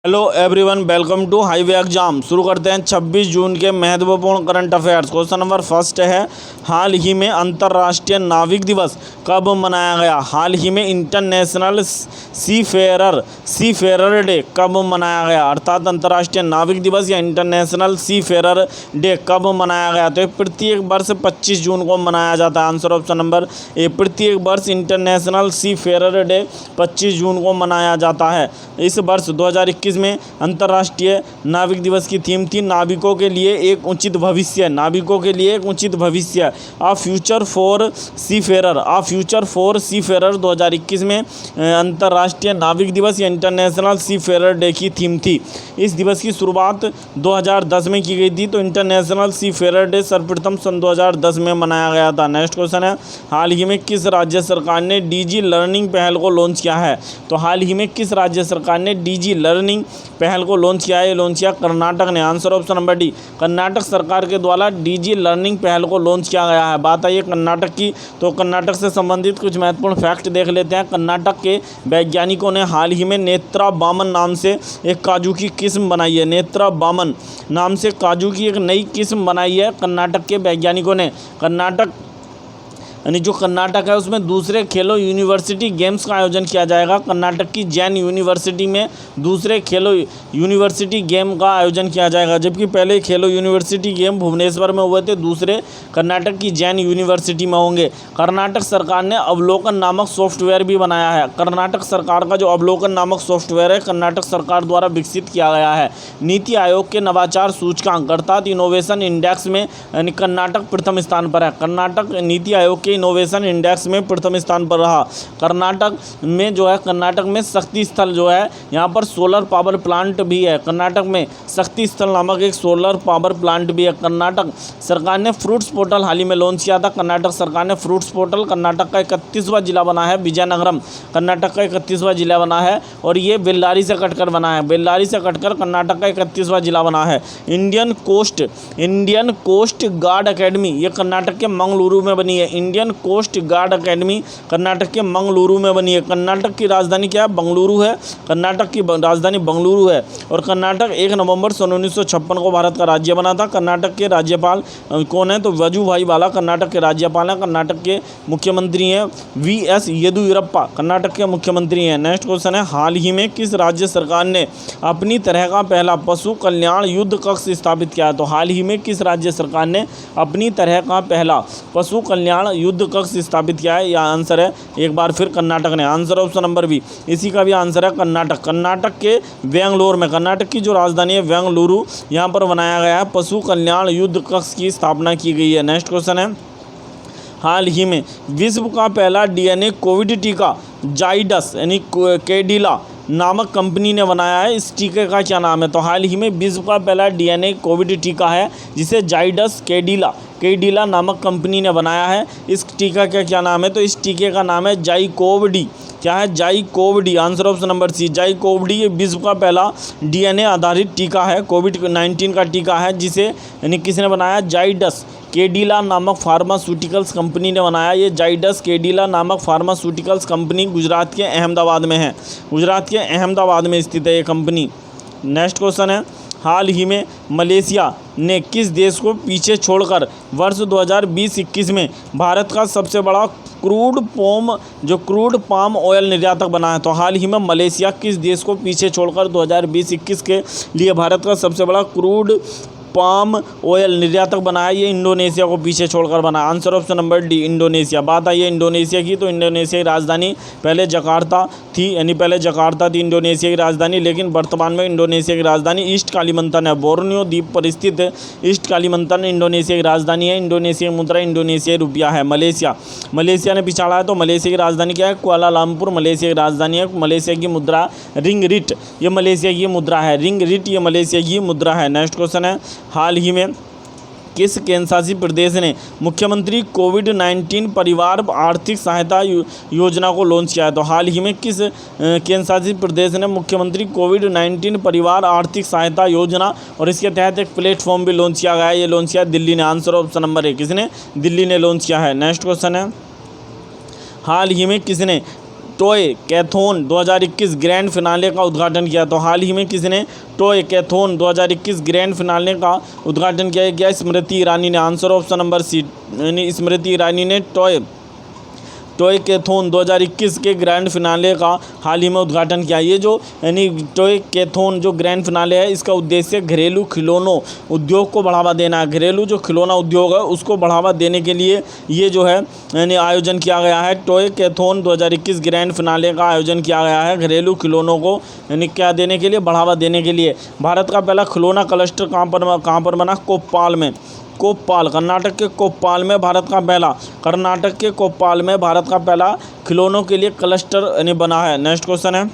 Hello everyone, welcome to highway exam. शुरू करते हैं 26 जून के महत्वपूर्ण current affairs. Question number first है, हाल ही में अंतर्राष्ट्रीय नाविक दिवस कब मनाया गया? हाल ही में इंटरनेशनल सीफेरर डे कब मनाया गया? अर्थात अंतर्राष्ट्रीय नाविक दिवस या इंटरनेशनल सीफेरर डे कब मनाया गया? तो प्रत्येक वर्ष 25 जून को मनाया जाता है। आंसर ऑप्शन नंबर ए, प्रत्येक वर्ष इंटरनेशनल सीफेरर डे 25 जून को मनाया जाता है। इस वर्ष 2021 में अंतर्राष्ट्रीय नाविक दिवस की थीम थी नाविकों के लिए एक उचित भविष्य। नाविकों के लिए एक उचित भविष्य, आ फ्यूचर फॉर सीफेरर। 2021 में अंतर्राष्ट्रीय नाविक दिवस या इंटरनेशनल सीफेरर डे की थीम थी। इस दिवस की शुरुआत 2010 में की गई थी। तो इंटरनेशनल सीफेरर डे सर्वप्रथम सन 2010 में मनाया गया था। नेक्स्ट क्वेश्चन है, हाल ही में किस राज्य सरकार ने डीजी लर्निंग पहल को लॉन्च किया है? तो हाल ही में किस राज्य सरकार ने डीजी लर्निंग पहल को लॉन्च किया है? लॉन्च किया कर्नाटक ने। Answer option number D, Karnataka सरकार के द्वारा डीजी लर्निंग पहल को लॉन्च किया गया है। बात आई है कर्नाटक की, तो कर्नाटक से संबंधित कुछ महत्वपूर्ण फैक्ट देख लेते हैं। कर्नाटक के वैज्ञानिकों ने हाल ही में नेत्रा बामन नाम से एक काजू की किस्म बनाई है। नेत्रा बामन नाम से काजू की एक नई किस्म बनाई है कर्नाटक के वैज्ञानिकों ने। कर्नाटक यानी जो कर्नाटक है उसमें दूसरे खेलो यूनिवर्सिटी गेम्स का आयोजन किया जाएगा। कर्नाटक की जैन यूनिवर्सिटी में दूसरे खेलो यूनिवर्सिटी गेम का आयोजन किया जाएगा। जबकि पहले खेलो यूनिवर्सिटी गेम भुवनेश्वर में हुए थे, दूसरे कर्नाटक की जैन यूनिवर्सिटी में होंगे। कर्नाटक सरकार ने अवलोकन नामक सॉफ्टवेयर भी बनाया है। कर्नाटक सरकार का जो अवलोकन नामक सॉफ्टवेयर है कर्नाटक सरकार द्वारा विकसित किया गया है। नीति आयोग के नवाचार सूचकांक अर्थात इनोवेशन इंडेक्स में यानी कर्नाटक प्रथम स्थान पर है। कर्नाटक नीति आयोग के इनोवेशन इंडेक्स में प्रथम स्थान पर रहा। कर्नाटक में जो है, कर्नाटक में शक्ति स्थल जो है, यहाँ पर सोलर पावर प्लांट भी है। कर्नाटक में शक्ति स्थल नामक एक सोलर पावर प्लांट भी है। कर्नाटक सरकार ने फ्रूट्स पोर्टल हाल ही में लॉन्च किया था। कर्नाटक सरकार ने फ्रूट्स पोर्टल, कर्नाटक का 31वां जिला बना है विजयनगरम। कर्नाटक का 31वां जिला बना है और ये बेल्लारी से कटकर बना है। बेल्लारी से कटकर कर्नाटक का 31वां जिला बना है। इंडियन कोस्ट गार्ड अकेडमी ये कर्नाटक के मंगलुरु में बनी है। Indian coast guard academy Karnataka के मंगलुरु में बनी है। कर्नाटक की राजधानी क्या है? बंगलुरु है। कर्नाटक की राजधानी बंगलुरु है। और कर्नाटक 1 नवंबर सन 1956 को भारत का राज्य बना था। कर्नाटक के राज्यपाल कौन है? तो वजुभाई वाला कर्नाटक के राज्यपाल हैं। कर्नाटक के मुख्यमंत्री हैं वी.एस. येदियुरप्पा, कर्नाटक के मुख्यमंत्री हैं। नेक्स्ट क्वेश्चन है, हाल ही में किस राज्य सरकार ने अपनी तरह का पहला पशु कल्याण युद्ध कक्ष स्थापित किया? तो हाल ही में किस राज्य सरकार ने अपनी तरह का पहला पशु कल्याण युद्ध कक्ष स्थापित किया है? या आंसर है एक बार फिर कर्नाटक ने। आंसर ऑप्शन नंबर बी, इसी का भी आंसर है कर्नाटक। कर्नाटक के बेंगलोर में, कर्नाटक की जो राजधानी है बेंगलुरु, यहाँ पर बनाया गया है पशु कल्याण युद्ध कक्ष की स्थापना की गई है। नेक्स्ट क्वेश्चन है, हाल ही में विश्व का पहला डीएनए कोविड टीका जाइडस यानी कैडिला नामक कंपनी ने बनाया है। इस टीके का क्या नाम है? तो हाल ही में विश्व का पहला डीएनए कोविड टीका है जिसे जाइडस कैडिला नामक कंपनी ने बनाया है। इस टीका का क्या नाम है? तो इस टीके का नाम है जाइकोव-डी। क्या है? ZyCoV-D. Answer option number C, ZyCoV-D. ये विश्व का पहला डीएनए आधारित टीका है, कोविड-19 का टीका है, जिसे यानी किसने बनाया? जाइडस कैडिला नामक फार्मास्यूटिकल्स कंपनी ने बनाया। ये जाइडस कैडिला नामक फार्मास्यूटिकल्स कंपनी गुजरात के अहमदाबाद में है। गुजरात के अहमदाबाद में स्थित है ये कंपनी। नेक्स्ट क्वेश्चन है, हाल ही में मलेशिया ने किस देश को पीछे छोड़कर वर्ष 2020-21 में भारत का सबसे बड़ा क्रूड पाम ऑयल निर्यातक बना है? तो हाल ही में मलेशिया किस देश को पीछे छोड़कर 2020-21 के लिए भारत का सबसे बड़ा क्रूड पाम ऑयल निर्यातक बना है? ये इंडोनेशिया को पीछे छोड़कर बना है। Answer option number D, Indonesia. बात आई है इंडोनेशिया की, तो इंडोनेशिया की राजधानी पहले जकार्ता थी, यानी पहले जकार्ता थी इंडोनेशिया की राजधानी, लेकिन वर्तमान में इंडोनेशिया की राजधानी ईस्ट कालीमंतन है। बोर्नियो द्वीप पर स्थित ईस्ट कालीमंतन इंडोनेशिया की राजधानी है। इंडोनेशिया मुद्रा इंडोनेशियाई रुपया है। मलेशिया ने पिछाड़ा है, तो मलेशिया की राजधानी क्या है? कुआलालंपुर मलेशिया की राजधानी है। मलेशिया की मुद्रा रिंगरिट, ये मलेशिया की मुद्रा है। रिंगरिट ये मलेशिया की मुद्रा है। नेक्स्ट क्वेश्चन है, हाल ही में किस केंद्रशासित प्रदेश ने मुख्यमंत्री कोविड-19 परिवार आर्थिक सहायता योजना को लॉन्च किया है? तो हाल ही में किस केंद्रशासित प्रदेश ने मुख्यमंत्री कोविड-19 परिवार आर्थिक सहायता योजना और इसके तहत एक प्लेटफॉर्म भी लॉन्च किया गया है? ये लॉन्च किया दिल्ली ने। आंसर ऑप्शन नंबर ए, किसने? दिल्ली ने लॉन्च किया है। नेक्स्ट क्वेश्चन है, हाल ही में किसने टॉय कैथोन 2021 ग्रैंड फिनाले का उद्घाटन किया? तो हाल ही में किसने टॉय कैथोन 2021 ग्रैंड फिनाले का उद्घाटन किया गया? स्मृति ईरानी ने। आंसर ऑप्शन नंबर सी, यानी स्मृति ईरानी ने टॉय कैथोन 2021 के ग्रैंड फिनाले का हाल ही में उद्घाटन किया। ये जो यानी टॉय कैथोन जो ग्रैंड फिनाले है, इसका उद्देश्य घरेलू खिलौनों उद्योग को बढ़ावा देना है। घरेलू जो खिलौना उद्योग है उसको बढ़ावा देने के लिए ये जो है यानी आयोजन किया गया है। टॉय कैथोन 2021 ग्रैंड फिनाले का आयोजन किया गया है घरेलू खिलौनों को यानी क्या देने के लिए, बढ़ावा देने के लिए। भारत का पहला खिलौना क्लस्टर कहाँ पर बना? कोप्पाल में। कोप्पाल, कर्नाटक के कोप्पाल में भारत का पहला खिलौनों के लिए क्लस्टर यानी बना है। नेक्स्ट क्वेश्चन है,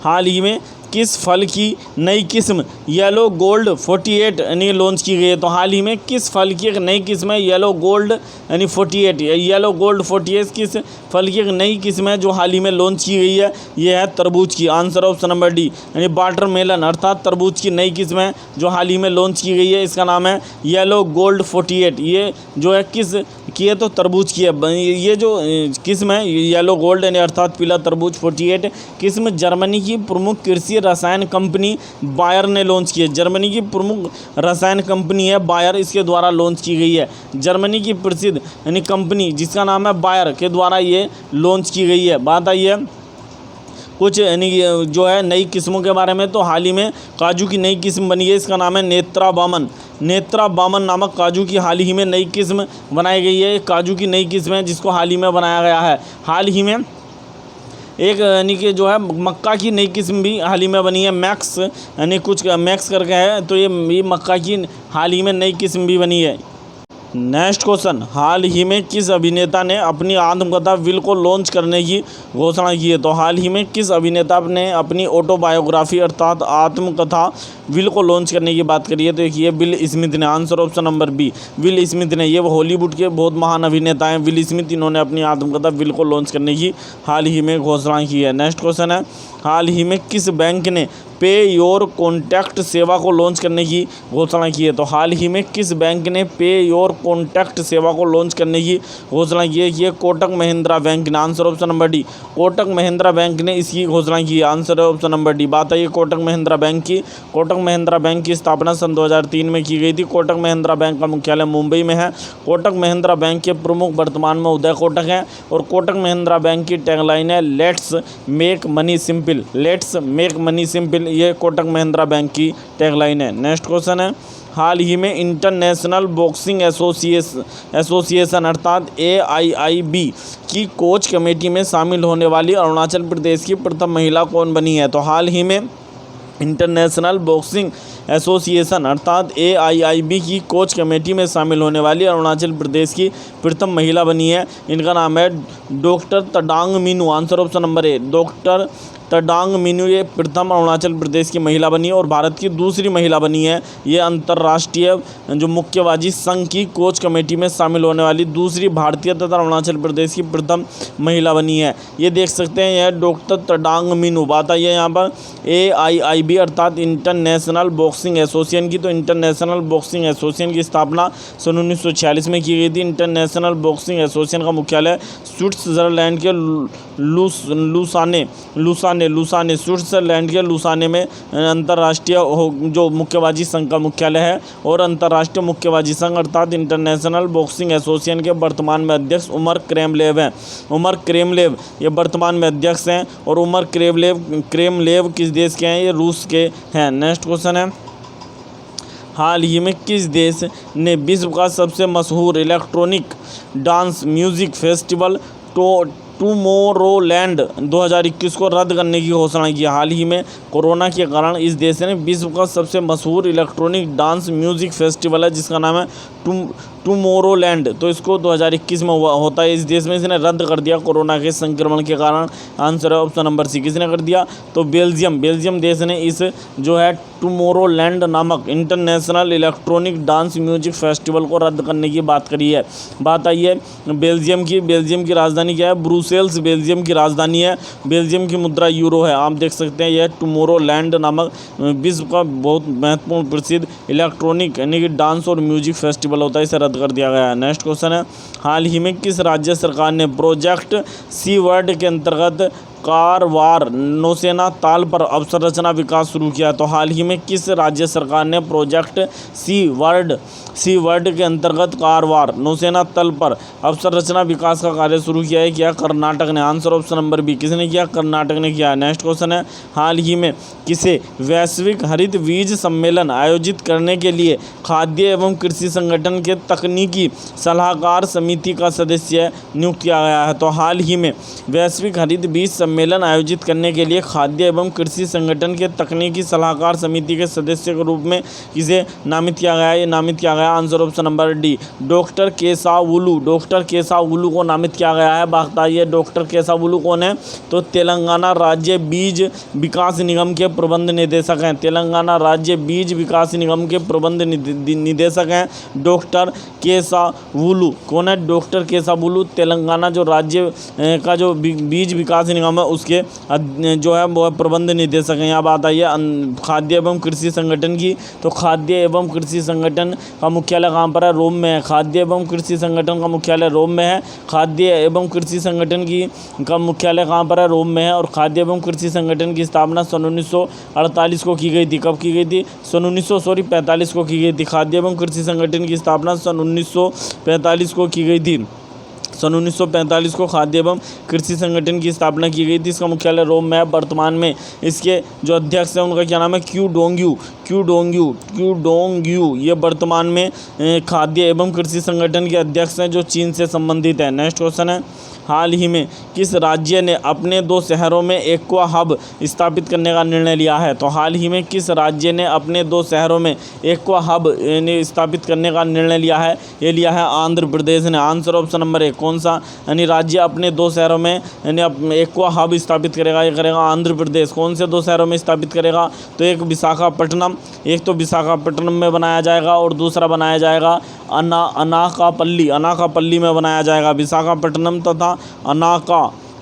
हाल ही में किस फल की नई किस्म येलो गोल्ड 48 यानी लॉन्च की गई है? तो हाल ही में किस फल की एक नई किस्म है येलो गोल्ड यानी 48? येलो गोल्ड 48 किस फल की एक नई किस्म है जो हाल ही में लॉन्च की गई है? ये है तरबूज की। आंसर ऑप्शन नंबर डी, यानी वाटरमेलन अर्थात तरबूज की नई किस्म है जो हाल ही में लॉन्च की गई है। इसका नाम है येलो गोल्ड 48। ये जो है किस की है? तो तरबूज की है। ये जो किस्म है येलो गोल्ड यानी अर्थात पीला तरबूज 48 किस्म जर्मनी की प्रमुख कृषि रसायन कंपनी बायर ने लॉन्च की है। जर्मनी की प्रमुख रसायन कंपनी है बायर, इसके द्वारा लॉन्च की गई है। जर्मनी की प्रसिद्ध यानी कंपनी जिसका नाम है बायर के द्वारा ये लॉन्च की गई है। बात आई है कुछ यानी जो है नई किस्मों के बारे में। तो हाल ही में काजू की नई किस्म बनी है, इसका नाम है नेत्रा बामन नामक काजू की हाल ही में नई किस्म बनाई गई है। काजू की नई किस्म है जिसको हाल ही में बनाया गया है। हाल ही में एक यानी कि जो है मक्का की नई किस्म भी हाल ही में बनी है, मैक्स यानी कुछ मैक्स करके है। तो ये मक्का की हाल ही में नई किस्म भी बनी है। नेक्स्ट क्वेश्चन, हाल ही में किस अभिनेता ने अपनी आत्मकथा विल को लॉन्च करने की घोषणा की है? तो हाल ही में किस अभिनेता ने अपनी ऑटोबायोग्राफी अर्थात आत्मकथा विल को लॉन्च करने की बात करी है? तो ये विल स्मिथ ने। Answer option number B, Will Smith ने। ये हॉलीवुड के बहुत महान अभिनेता हैं विल स्मिथ, इन्होंने अपनी आत्मकथा विल को लॉन्च करने की हाल ही में घोषणा की है। नेक्स्ट क्वेश्चन है, हाल ही में किस बैंक ने पे योर कॉन्टैक्ट सेवा को लॉन्च करने की घोषणा की है? तो हाल ही में किस बैंक ने पे योर कॉन्टैक्ट सेवा को लॉन्च करने की घोषणा की है? ये कोटक महिंद्रा बैंक ने। Answer option number D, Kotak Mahindra bank ने इसकी घोषणा की है। Answer option number D. बात है कोटक महिंद्रा बैंक की। कोटक महिंद्रा बैंक की स्थापना सन 2003 में की गई थी। कोटक महिंद्रा बैंक का मुख्यालय मुंबई में है। कोटक महिंद्रा बैंक के प्रमुख वर्तमान में उदय कोटक हैं और कोटक महिंद्रा बैंक की टैगलाइन है let's make money simple. Let's make money simple, ये कोटक महिंद्रा बैंक की टैगलाइन है। नेक्स्ट क्वेश्चन है, हाल ही में इंटरनेशनल बॉक्सिंग एसोसिएशन अर्थात AIIB की कोच कमेटी में शामिल होने वाली अरुणाचल प्रदेश की प्रथम महिला कौन बनी है? तो हाल ही में इंटरनेशनल बॉक्सिंग एसोसिएशन अर्थात AIIB की कोच कमेटी में शामिल होने वाली अरुणाचल प्रदेश की प्रथम महिला बनी है। इनका नाम है doctor Tadang Minu. Answer option number A, doctor Tadang Minu ये प्रथम अरुणाचल प्रदेश की महिला बनी है और भारत की दूसरी महिला बनी है। ये अंतर्राष्ट्रीय जो मुक्केबाजी संघ की कोच कमेटी में शामिल होने वाली दूसरी भारतीय तथा अरुणाचल प्रदेश की प्रथम महिला बनी है। ये देख सकते हैं, यह डॉक्टर तडांग मीनू। बात आई है यहाँ पर AIIB अर्थात इंटरनेशनल बॉक्सिंग एसोसिएशन की। तो इंटरनेशनल बॉक्सिंग एसोसिएशन की स्थापना सन 1946 में की गई थी। इंटरनेशनल बॉक्सिंग एसोसिएशन का मुख्यालय स्विट्जरलैंड के लुसाने स्विट्जरलैंड के लुसाने में अंतर्राष्ट्रीय जो मुक्केबाजी संघ का मुख्यालय है। और अंतर्राष्ट्रीय मुक्केबाजी संघ अर्थात इंटरनेशनल बॉक्सिंग एसोसिएशन के वर्तमान में अध्यक्ष उमर क्रेमलेव हैं। उमर क्रेमलेव ये वर्तमान में अध्यक्ष हैं और उमर क्रेमलेव किस देश के हैं? ये रूस के हैं। नेक्स्ट क्वेश्चन है, हाल ही में किस देश ने विश्व का सबसे मशहूर electronic dance music festival Tomorrowland 2021 को रद्द करने की घोषणा की? हाल ही में कोरोना के कारण इस देश ने विश्व का सबसे मशहूर इलेक्ट्रॉनिक डांस म्यूजिक फेस्टिवल है जिसका नाम है टुमोरोलैंड, तो इसको 2021 में होता है इस देश में, इसने रद्द कर दिया कोरोना के संक्रमण के कारण। आंसर है ऑप्शन नंबर सी। किसने कर दिया? तो बेल्जियम देश ने इस जो है टुमोरोलैंड नामक international electronic dance music festival को रद्द करने की बात करी है। बात आई है बेल्जियम की राजधानी क्या है? ब्रुसेल्स बेल्जियम की राजधानी है। बेल्जियम की मुद्रा यूरो है। आप देख सकते हैं यह टुमोरोलैंड नामक विश्व का बहुत महत्वपूर्ण प्रसिद्ध इलेक्ट्रॉनिक यानी कि डांस और म्यूजिक फेस्टिवल होता है, इसे रद्द रद्द कर दिया गया है। नेक्स्ट क्वेश्चन है, हाल ही में किस राज्य सरकार ने प्रोजेक्ट सी वर्ड के अंतर्गत कारवार नौसेना ताल पर अवसंरचना विकास शुरू किया? तो हाल ही में किस राज्य सरकार ने प्रोजेक्ट सी वर्ड के अंतर्गत कारवार नौसेना तल पर अवसंरचना विकास का कार्य शुरू किया है? किया कर्नाटक ने। Answer option number B. किसने किया? कर्नाटक ने किया। नेक्स्ट क्वेश्चन है, हाल ही में किसे वैश्विक हरित बीज सम्मेलन आयोजित करने के लिए खाद्य एवं कृषि संगठन के तकनीकी सलाहकार समिति का सदस्य नियुक्त किया गया है? तो हाल ही में वैश्विक हरित बीज सम्मेलन आयोजित करने के लिए खाद्य एवं कृषि संगठन के तकनीकी सलाहकार समिति के सदस्य के रूप में किसे नामित किया गया है? ये नामित किया गया answer option number D, doctor Kesavulu. Doctor Kesavulu को नामित किया गया है। बताइए डॉक्टर केसावुलु कौन है? तो तेलंगाना राज्य बीज विकास निगम के प्रबंध निदेशक हैं। तेलंगाना राज्य बीज विकास निगम के प्रबंध निदेशक हैं डॉक्टर केसावुलु। कौन है? डॉक्टर केसावुलु तेलंगाना जो राज्य का जो बीज विकास निगम है उसके जो है वो प्रबंध निदेशक हैं। यहाँ बात आई है खाद्य एवं कृषि संगठन की, तो खाद्य एवं कृषि संगठन का मुख्यालय कहाँ पर है? रोम में है। खाद्य एवं कृषि संगठन का मुख्यालय रोम में है। खाद्य एवं कृषि संगठन का मुख्यालय कहाँ पर है? रोम में है। और खाद्य एवं कृषि संगठन की स्थापना सन 1948 को की गई थी। कब की गई थी? सन 1945 को की गई थी। खाद्य एवं कृषि संगठन की स्थापना सन 1945 को की गई थी। सन 1945 को खाद्य एवं कृषि संगठन की स्थापना की गई थी। इसका मुख्यालय रोम में है। वर्तमान में इसके जो अध्यक्ष हैं उनका क्या नाम है? क्यू डोंगयू। ये वर्तमान में खाद्य एवं कृषि संगठन के अध्यक्ष हैं जो चीन से संबंधित है। नेक्स्ट क्वेश्चन है, हाल ही में किस राज्य ने अपने 2 शहरों में एक्वा हब स्थापित करने का निर्णय लिया है? तो हाल ही में किस राज्य ने अपने 2 शहरों में एक्वा हब स्थापित करने का निर्णय लिया है? ये लिया है आंध्र प्रदेश ने। Answer option number 1। कौन सा यानी राज्य अपने 2 शहरों में यानी एक्वा हब स्थापित करेगा? ये करेगा आंध्र प्रदेश। कौन से 2 शहरों में स्थापित करेगा? तो एक विशाखापट्टनम, एक तो विशाखापट्टनम में बनाया जाएगा और दूसरा बनाया जाएगा अनाकापल्ली में बनाया जाएगा। विशाखापट्टनम तथा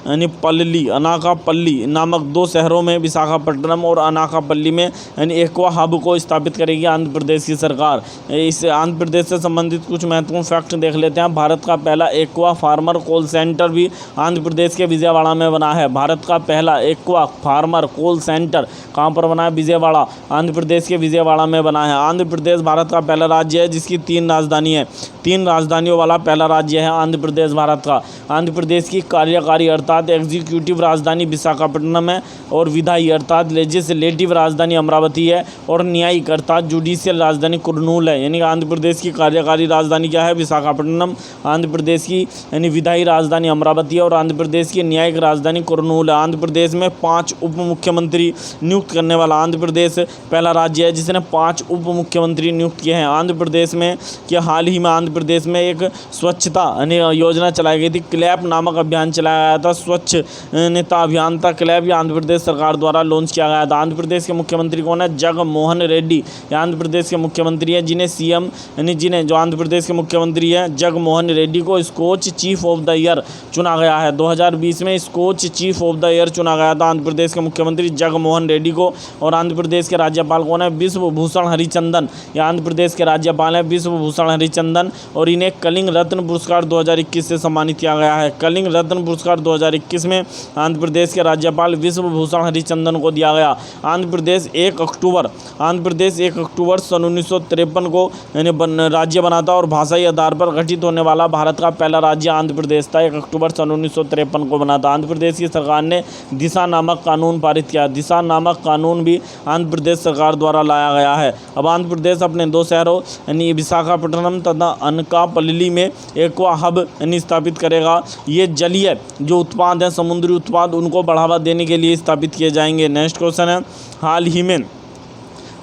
अनाकापल्ली नामक 2 शहरों में विशाखापट्टनम और अनाकापल्ली में यानी एक्वा हब को स्थापित करेगी आंध्र प्रदेश की सरकार। इस आंध्र प्रदेश से संबंधित कुछ महत्वपूर्ण फैक्ट देख लेते हैं। भारत का पहला एक्वा फार्मर कॉल सेंटर भी आंध्र प्रदेश के विजयवाड़ा में बना है। भारत का पहला एक्वा फार्मर कॉल सेंटर कहाँ पर बना है? विजयवाड़ा, आंध्र प्रदेश के विजयवाड़ा में बना है। आंध्र प्रदेश भारत का पहला राज्य है जिसकी 3 राजधानी है। 3 राजधानियों वाला पहला राज्य है आंध्र प्रदेश भारत का। आंध्र प्रदेश की कार्यकारी अर्थात एग्जीक्यूटिव राजधानी विशाखापट्टनम है और विधायी अर्थात लेजिस्लेटिव राजधानी अमरावती है और न्यायिक अर्थात जुडिशियल राजधानी कुर्नूल है। यानी आंध्र प्रदेश की कार्यकारी राजधानी क्या है? विशाखापट्टनम। आंध्र प्रदेश की यानी विधायी राजधानी अमरावती है और आंध्र प्रदेश की न्यायिक राजधानी कुर्नूल है। आंध्र प्रदेश में 5 उप मुख्यमंत्री नियुक्त करने वाला आंध्र प्रदेश पहला राज्य है जिसने 5 उप मुख्यमंत्री नियुक्त किए हैं। आंध्र प्रदेश में कि हाल ही में आंध्र प्रदेश में एक स्वच्छता योजना चलाई गई थी। क्लैप नामक अभियान चलाया गया था। स्वच्छ नेता अभियान था क्लैप, ये आंध्र प्रदेश सरकार द्वारा लॉन्च किया गया था। आंध्र प्रदेश के मुख्यमंत्री कौन है? जगनमोहन रेड्डी। ये आंध्र प्रदेश के मुख्यमंत्री हैं जिन्हें सीएम यानी जिन्हें जो आंध्र प्रदेश के मुख्यमंत्री हैं जगनमोहन रेड्डी को Skoch chief of the year चुना गया है। 2020 में Skoch chief of the year चुना गया था आंध्र प्रदेश के मुख्यमंत्री जगनमोहन रेड्डी को। और आंध्र प्रदेश के राज्यपाल कौन है? विश्वभूषण हरिचंदन। ये आंध्र प्रदेश के राज्यपाल हैं विश्वभूषण हरिचंदन और इन्हें कलिंग रत्न पुरस्कार 2021 से सम्मानित किया गया है। कलिंग रत्न पुरस्कार 2021 में आंध्र प्रदेश के राज्यपाल विश्वभूषण हरिचंदन को दिया गया। आंध्र प्रदेश 1 अक्टूबर सन 1953 को यानी राज्य बना था और भाषाई आधार पर गठित होने वाला भारत का पहला राज्य आंध्र प्रदेश था। 1 अक्टूबर सन 1953 को बना था। आंध्र प्रदेश की सरकार ने दिशा नामक कानून पारित किया। दिशा नामक कानून भी आंध्र प्रदेश सरकार द्वारा लाया गया है। अब आंध्र प्रदेश अपने 2 शहरों यानी विशाखापट्टनम तथा अनकापल्ली में एक्वा हब यानी स्थापित करेगा। ये जलीय जो उत्पाद हैं समुद्री उत्पाद उनको बढ़ावा देने के लिए स्थापित किए जाएंगे। नेक्स्ट क्वेश्चन है, हाल ही में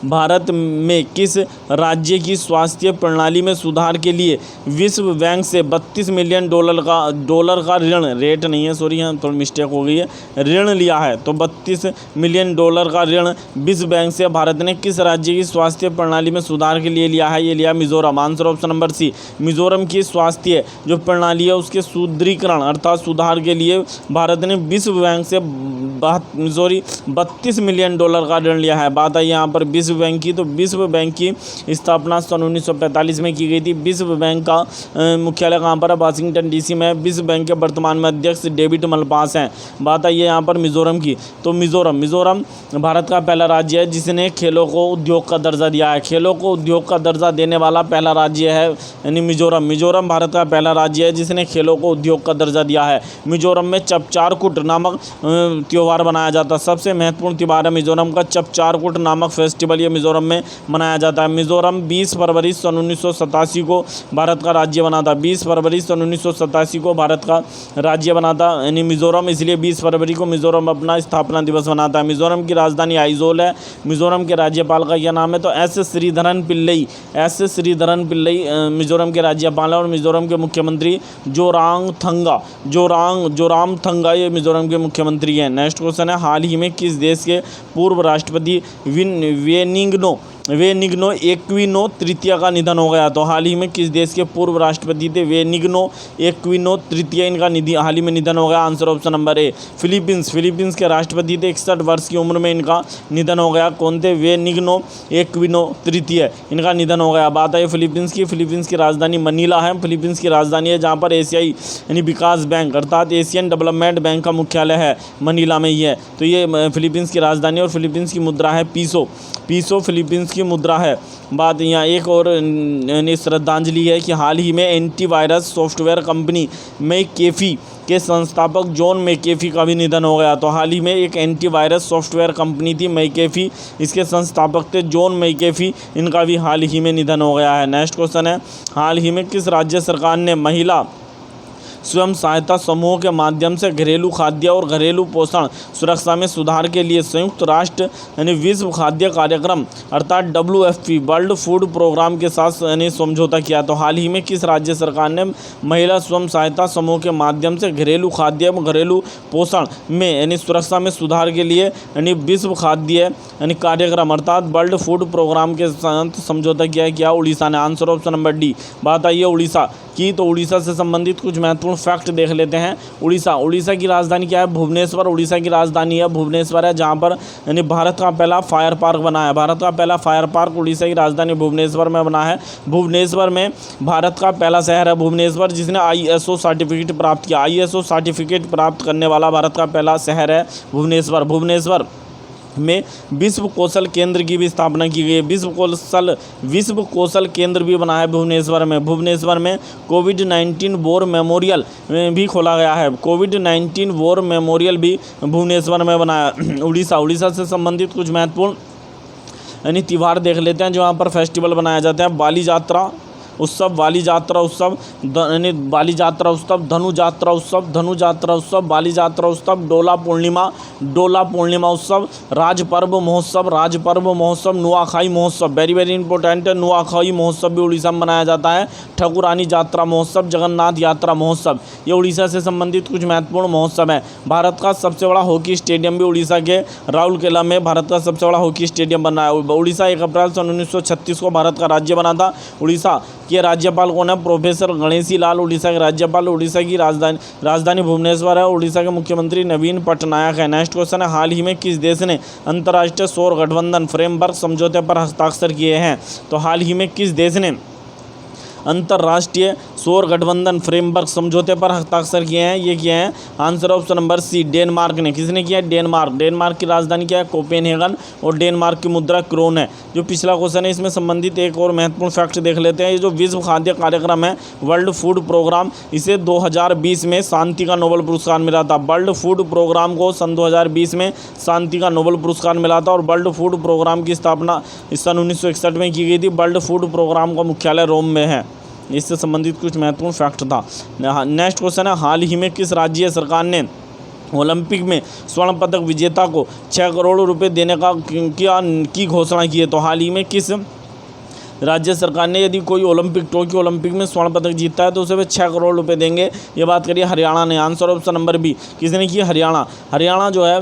भारत में किस राज्य की स्वास्थ्य प्रणाली में सुधार के लिए विश्व बैंक से $32 मिलियन का ऋण रेट नहीं है सॉरी यहाँ थोड़ी मिस्टेक हो गई है ऋण लिया है। तो $32 मिलियन का ऋण विश्व बैंक से भारत ने किस राज्य की स्वास्थ्य प्रणाली में सुधार के लिए लिया है? ये लिया Mizoram. Answer option number C. Mizoram की स्वास्थ्य जो प्रणाली है उसके सुदृढ़ीकरण अर्थात सुधार के लिए भारत ने विश्व बैंक से $32 मिलियन का ऋण लिया है। बात है यहाँ पर विश्व विश्व बैंक की, तो विश्व बैंक की स्थापना सन 1945 में की गई थी। विश्व बैंक का मुख्यालय कहाँ पर है? वाशिंगटन डीसी में। विश्व बैंक के वर्तमान में अध्यक्ष डेविड मलपास हैं। बात आई है यहाँ पर मिजोरम की, तो मिजोरम भारत का पहला राज्य है जिसने खेलों को उद्योग का दर्जा दिया है। खेलों को उद्योग का दर्जा देने वाला पहला राज्य है यानी मिजोरम भारत का पहला राज्य है जिसने खेलों को उद्योग का दर्जा दिया है। मिजोरम में चपचारकुट नामक त्यौहार मनाया जाता है। सबसे महत्वपूर्ण त्यौहार है मिजोरम का चपचारकुट नामक फेस्टिवल, ये मिजोरम में मनाया जाता है। मिजोरम 20 फरवरी सन 1987 को भारत का राज्य बना था। 20 फरवरी सन 1987 को भारत का राज्य बना था यानी मिजोरम, इसलिए 20 फरवरी को मिजोरम अपना स्थापना दिवस मनाता है। मिजोरम की राजधानी आइजोल है। मिजोरम के राज्यपाल का क्या नाम है? तो एस श्रीधरन पिल्लई मिजोरम के राज्यपाल है। और मिजोरम के मुख्यमंत्री जोरामथंगा ये मिजोरम के मुख्यमंत्री हैं। नेक्स्ट क्वेश्चन है, हाल ही में किस देश के पूर्व राष्ट्रपति वेनिग्नो एक्विनो तृतीय का निधन हो गया? तो हाल ही में किस देश के पूर्व राष्ट्रपति थे? वेनिग्नो एक्विनो तृतीय, इनका हाल ही में निधन हो गया। आंसर ऑप्शन नंबर ए फिलीपींस के राष्ट्रपति थे। 61 वर्ष की उम्र में इनका निधन हो गया। कौन थे? वेनिग्नो एक्विनो तृतीय, इनका निधन हो गया। बात है फिलीपींस की राजधानी मनीला है। फिलीपींस की राजधानी है जहाँ पर एशियाई यानी विकास बैंक अर्थात एशियन डेवलपमेंट बैंक का मुख्यालय है, मनीला में ही है। तो ये फिलीपींस की राजधानी और फिलीपींस की मुद्रा है पीसो फिलीपींस की मुद्रा है। बात यहाँ एक और श्रद्धांजलि है कि हाल ही में एंटीवायरस सॉफ्टवेयर कंपनी मैकेफी के संस्थापक जॉन मैकेफी का भी निधन हो गया। तो हाल ही में एक एंटीवायरस सॉफ्टवेयर कंपनी थी मैकेफी, इसके संस्थापक थे जॉन मैकेफी, इनका भी हाल ही में निधन हो गया है। नेक्स्ट क्वेश्चन है, हाल ही में किस राज्य सरकार ने महिला स्वयं सहायता समूहों के माध्यम से घरेलू खाद्य और घरेलू पोषण सुरक्षा में सुधार के लिए संयुक्त राष्ट्र यानी विश्व खाद्य कार्यक्रम अर्थात WFP वर्ल्ड फूड प्रोग्राम के साथ यानी समझौता किया? तो हाल ही में किस राज्य सरकार ने महिला स्वयं सहायता समूह के माध्यम से घरेलू खाद्य एवं घरेलू पोषण में यानी सुरक्षा में सुधार के लिए यानी विश्व खाद्य यानी कार्यक्रम अर्थात वर्ल्ड फूड प्रोग्राम के साथ समझौता किया? उड़ीसा ने। Answer option number D. बात आई है उड़ीसा की, तो उड़ीसा से संबंधित कुछ महत्वपूर्ण फैक्ट देख लेते हैं। उड़ीसा की राजधानी क्या है? भुवनेश्वर। उड़ीसा की राजधानी है भुवनेश्वर है, जहाँ पर यानी भारत का पहला फायर पार्क बना है। भारत का पहला फायर पार्क उड़ीसा की राजधानी भुवनेश्वर में बना है। भुवनेश्वर में भारत का पहला शहर है भुवनेश्वर, जिसने ISO सर्टिफिकेट प्राप्त किया। ISO सर्टिफिकेट प्राप्त करने वाला भारत का पहला शहर है भुवनेश्वर में विश्व कौशल केंद्र की भी स्थापना की गई है। विश्व कौशल केंद्र भी बना है भुवनेश्वर में कोविड-19 वॉर मेमोरियल भी खोला गया है। कोविड-19 वॉर मेमोरियल भी भुवनेश्वर में बना है। उड़ीसा से संबंधित कुछ महत्वपूर्ण यानी त्यौहार देख लेते हैं जो यहाँ पर फेस्टिवल बनाया जाता है। बाली जात्रा उत्सव, बाली जात्रा उत्सव, बाली जात्रा उत्सव, धनु जात्रा उत्सव, बाली जात्रा उत्सव, डोला पूर्णिमा उत्सव, राज पर्व महोत्सव, नुआखाई महोत्सव, वेरी वेरी इंपॉर्टेंट है। नुआखाई महोत्सव भी उड़ीसा में मनाया जाता है। ठकुरानी जात्रा महोत्सव, जगन्नाथ यात्रा महोत्सव, ये उड़ीसा से संबंधित कुछ महत्वपूर्ण महोत्सव है। भारत का सबसे बड़ा हॉकी स्टेडियम भी उड़ीसा के राउरकेला में भारत का सबसे बड़ा हॉकी स्टेडियम बना है। उड़ीसा 1 अप्रैल सन 1936 को भारत का राज्य बना था। उड़ीसा के राज्यपाल कौन है? प्रोफेसर गणेशी लाल उड़ीसा के राज्यपाल। उड़ीसा की राजधानी भुवनेश्वर है। उड़ीसा के मुख्यमंत्री नवीन पटनायक है। नेक्स्ट क्वेश्चन है, हाल ही में किस देश ने अंतर्राष्ट्रीय सौर गठबंधन फ्रेमवर्क समझौते पर हस्ताक्षर किए हैं? तो हाल ही में किस देश ने अंतर्राष्ट्रीय सौर गठबंधन फ्रेमवर्क समझौते पर हस्ताक्षर किए हैं? ये किए हैं answer option number C, Denmark ने। किसने किया? डेनमार्क की राजधानी क्या है? कोपेनहेगन, और डेनमार्क की मुद्रा क्रोन है। जो पिछला क्वेश्चन है इसमें संबंधित एक और महत्वपूर्ण फैक्ट देख लेते हैं। ये जो विश्व खाद्य कार्यक्रम है वर्ल्ड फूड प्रोग्राम, इसे 2020 में शांति का नोबेल पुरस्कार मिला था। वर्ल्ड फूड प्रोग्राम को सन 2020 में शांति का नोबेल पुरस्कार मिला था। और वर्ल्ड फूड प्रोग्राम की स्थापना सन 1961 में की गई थी। वर्ल्ड फूड प्रोग्राम का मुख्यालय रोम में है। इससे संबंधित कुछ महत्वपूर्ण फैक्ट था। नेक्स्ट क्वेश्चन है, हाल ही में किस राज्य सरकार ने ओलंपिक में स्वर्ण पदक विजेता को 6 करोड़ रुपए देने की घोषणा की है? तो हाल ही में किस राज्य सरकार ने यदि कोई टोक्यो ओलंपिक में स्वर्ण पदक जीतता है तो उसे वे 6 करोड़ रुपए देंगे। ये बात करिए हरियाणा ने। आंसर ऑप्शन नंबर बी, किसने की? हरियाणा। हरियाणा जो है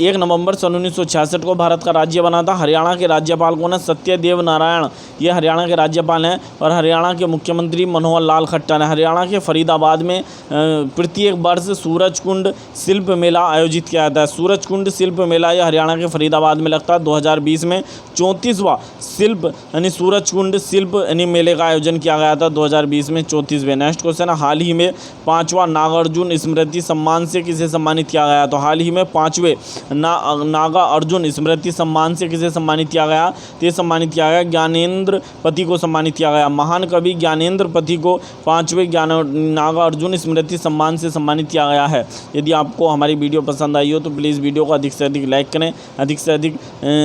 1 नवंबर सन 1966 को भारत का राज्य बना था। हरियाणा के राज्यपाल कौन है? सत्यदेव नारायण, ये हरियाणा के राज्यपाल हैं। और हरियाणा के मुख्यमंत्री मनोहर लाल खट्टर हैं। हरियाणा के फरीदाबाद में प्रत्येक वर्ष सूरजकुंड शिल्प मेला आयोजित किया जाता है। सूरजकुंड शिल्प मेला ये हरियाणा के फरीदाबाद में लगता है। 2020 में 34वां शिल्प यानी सूरजकुंड शिल्प यानी मेले का आयोजन किया गया था 2020 में 34वें। नेक्स्ट क्वेश्चन, हाल ही में 5वां नागार्जुन स्मृति सम्मान से किसे सम्मानित किया गया? तो हाल ही में 5वें नागा अर्जुन स्मृति सम्मान से किसे सम्मानित किया गया? तो ये सम्मानित किया गया ज्ञानेंद्र पति को सम्मानित किया गया। महान कवि ज्ञानेंद्र पति को 5वें नागा अर्जुन स्मृति सम्मान से सम्मानित किया गया है। यदि आपको हमारी वीडियो पसंद आई हो तो प्लीज़ वीडियो को अधिक से अधिक लाइक करें, अधिक से अधिक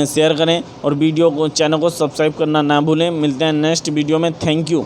शेयर करें और वीडियो को चैनल को सब्सक्राइब करना ना भूलें। मिलते हैं नेक्स्ट वीडियो में। Thank you.